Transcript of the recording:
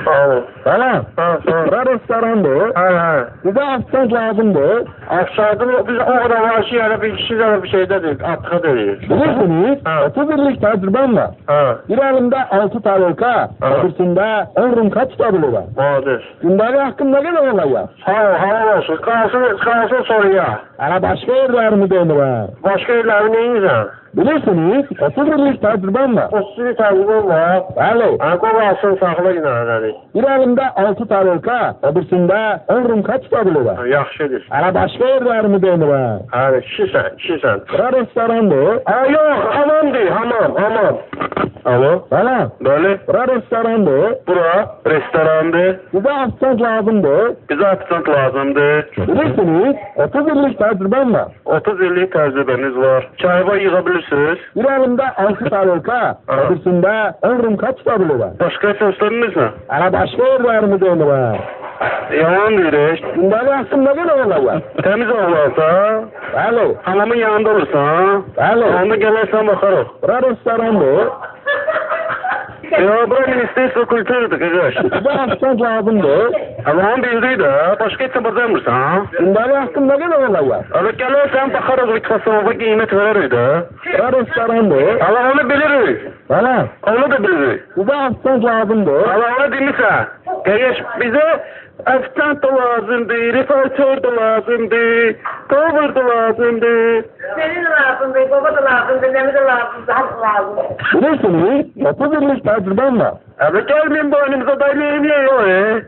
Sağ olun. Tamam. Ha, sağ ol. Bura restorandır. Ha. Bize afisant lazımdır. Aşağıda biz o kadar var ki yani bir kişi de bir şeyde değil. Atkı değil. Bilirsiniz, Ha. 30 yıllık tecrübem var. Ha. Bir elimde 6 tarika, öbürsünde 10 Rum kitabı var. Vardır. Gündəlik hakkında ne olacak? Sağ ol. Hava olsun. Kalsın soruya. Ana başka yerlerimi demirəm. Başka yerleri neyinizden? Bilirsiniz, 30 yıllık tecrübem var. 30 bir tecrübem var. Bəli, Ha, kovasın saklı yine. bir elimde 6 tarika, öbürsünde 10 Rum kitabı var. Yaxşıdır. Ana başka yerlerimi demirəm. Ha, kişisen. Bura restorandır. Ha, yok. Hamam değil. Hamam. Alo. Tamam. Böyle. Bura restorandır. Bura restorandı. Bize afisant lazımdır. Bize atısant lazımdı. Bilirsiniz, 30 yıllık tecrübem var. 30 yıllık tecrübeniz var. Çayba yığabilirsiniz. Bir elimde 6 tarika, Aha. öbürsünde 10 Rum kitabı var. Başka sözleriniz ne? Ana başka yerlerimi demirəm. Yalan değil. Gündəlik hakkında ne olacak? Temiz oğlansa, Bəli, hanımın yanında olursan, bəli. onda gelirsen bakarız. Bura restorandır. Ya bura Ministerstvo Kültürdür kardeş. Bize afisant lazımdır. Allah'ın bildiği de başka için bazarmırsan. Gündəlik hakkında ne olacak? Ama gelirsen bakarız mikrofonuna kıymet veririz de. Bura restorandır. Allah onu biliriz. Tamam. Onu da biliriz. Bize afisant lazımdır. Allah onu dinlesen. Kardeş bize afistant da lazımdı, refaktör da lazımdı, cover da lazımdı. Senin de lazımdı, baba da lazımdı, nemi de lazımdı, halk lazım. Bilirsiniz, 30 yıllık tecrübem var. Abi gelmeyin boynumuza dayanayım ya.